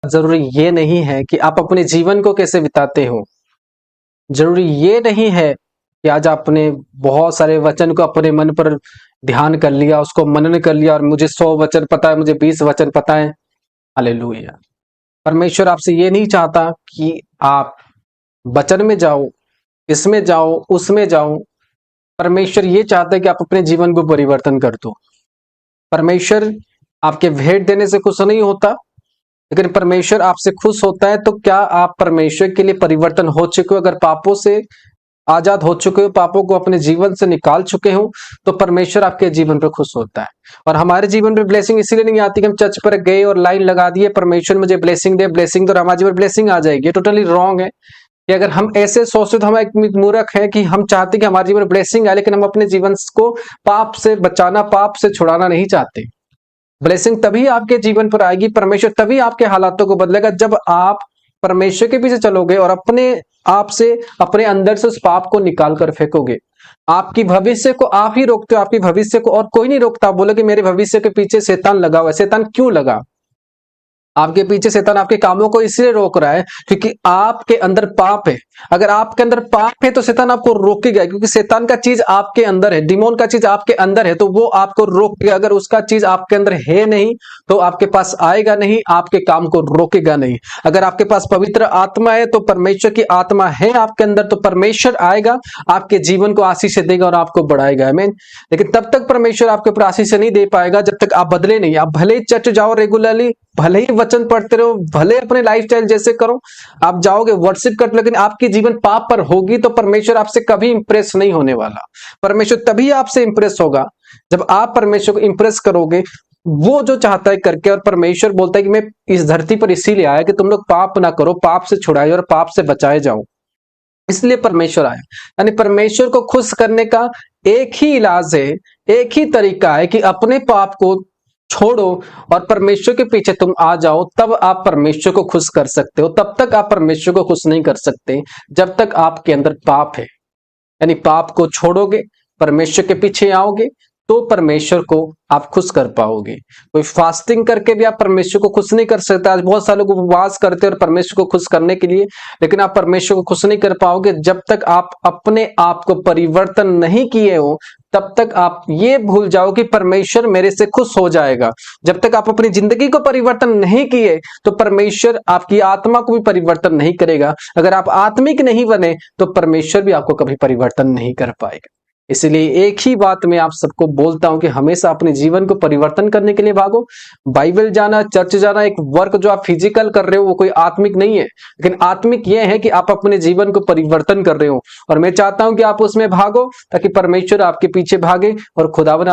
जरूरी ये नहीं है कि आप अपने जीवन को कैसे बिताते हो। जरूरी ये नहीं है कि आज आपने बहुत सारे वचन को अपने मन पर ध्यान कर लिया, उसको मनन कर लिया और मुझे 100 वचन पता है, मुझे 20 वचन पता है। हालेलुया। परमेश्वर आपसे ये नहीं चाहता कि आप वचन में जाओ, इसमें जाओ, उसमें जाओ। परमेश्वर ये चाहता है कि आप अपने जीवन को परिवर्तन कर दो। परमेश्वर आपके भेंट देने से खुश नहीं होता, लेकिन परमेश्वर आपसे खुश होता है तो क्या आप परमेश्वर के लिए परिवर्तन हो चुके हो? अगर पापों से आजाद हो चुके हो, पापों को अपने जीवन से निकाल चुके हो, तो परमेश्वर आपके जीवन पर खुश होता है। और हमारे जीवन में ब्लेसिंग इसीलिए नहीं आती कि हम चर्च पर गए और लाइन लगा दिए, परमेश्वर मुझे ब्लेसिंग दे, ब्लेसिंग दे, और हमारे जीवन ब्लेसिंग आ जाएगी। ये टोटली रॉन्ग है कि अगर हम ऐसे सोचते तो हम एक मूर्ख है कि हम चाहते कि हमारे जीवन में ब्लेसिंग आए, लेकिन हम अपने जीवन को पाप से बचाना, पाप से छुड़ाना नहीं चाहते। ब्लेसिंग तभी आपके जीवन पर आएगी, परमेश्वर तभी आपके हालातों को बदलेगा जब आप परमेश्वर के पीछे चलोगे और अपने आप से, अपने अंदर से उस पाप को निकाल कर फेंकोगे। आपकी भविष्य को आप ही रोकते हो, आपकी भविष्य को और कोई नहीं रोकता। बोले कि मेरे भविष्य के पीछे शैतान लगा हुआ है। शैतान क्यों लगा? आपके पीछे शैतान आपके कामों को इसलिए रोक रहा है क्योंकि आपके अंदर पाप है। अगर आपके अंदर पाप है तो शैतान आपको रोकेगा, क्योंकि शैतान का चीज आपके अंदर है, डिमोन का चीज आपके अंदर है, तो वो आपको रोकेगा। अगर उसका चीज आपके अंदर है नहीं तो आपके पास आएगा नहीं, आपके काम को रोकेगा नहीं। अगर आपके पास पवित्र आत्मा है तो परमेश्वर की आत्मा है आपके अंदर, तो परमेश्वर आएगा, आपके जीवन को आशीष देगा और आपको बढ़ाएगा। आमीन। लेकिन तब तक परमेश्वर आपके ऊपर आशीष नहीं दे पाएगा जब तक आप बदले नहीं। आप भले ही चर्च जाओ रेगुलरली, भले ही वचन पढ़ते रहो, भले अपने लाइफस्टाइल जैसे करो, आप जाओगे वर्शिप करते, लेकिन आपकी जीवन पाप पर होगी तो परमेश्वर आपसे कभी इंप्रेस नहीं होने वाला। परमेश्वर तभी आपसे इंप्रेस होगा जब आप परमेश्वर को इंप्रेस करोगे, वो जो चाहता है करके। और परमेश्वर बोलता है कि मैं इस धरती पर इसीलिए आया कि तुम लोग पाप ना करो, पाप से छुड़ाए और पाप से बचाए जाओ। इसलिए परमेश्वर आया। यानी परमेश्वर को खुश करने का एक ही इलाज है, एक ही तरीका है कि अपने पाप को छोड़ो और परमेश्वर के पीछे तुम आ जाओ, तब आप परमेश्वर को खुश कर सकते हो। तब तक आप परमेश्वर को खुश नहीं कर सकते जब तक आपके अंदर पाप है। यानी पाप को छोड़ोगे, परमेश्वर के पीछे आओगे, तो परमेश्वर को आप खुश कर पाओगे। कोई फास्टिंग करके भी आप परमेश्वर को खुश नहीं कर सकते। आज बहुत सारे लोग उपवास करते हैं और परमेश्वर को खुश करने के लिए, लेकिन आप परमेश्वर को खुश नहीं कर पाओगे जब तक आप अपने आप को परिवर्तन नहीं किए हो। तब तक आप ये भूल जाओ कि परमेश्वर मेरे से खुश हो जाएगा। जब तक आप अपनी जिंदगी को परिवर्तन नहीं किए तो परमेश्वर आपकी आत्मा को भी परिवर्तन नहीं करेगा। अगर आप आत्मिक नहीं बने तो परमेश्वर भी आपको कभी परिवर्तन नहीं कर पाएगा। इसलिए एक ही बात मैं आप सबको बोलता हूं कि हमेशा अपने जीवन को परिवर्तन करने के लिए भागो। बाइबल जाना, चर्च जाना एक वर्क जो आप फिजिकल कर रहे हो वो कोई आत्मिक नहीं है, लेकिन आत्मिक यह है कि आप अपने जीवन को परिवर्तन कर रहे हो। और मैं चाहता हूं कि आप उसमें भागो ताकि परमेश्वर आपके पीछे भागे और खुदावन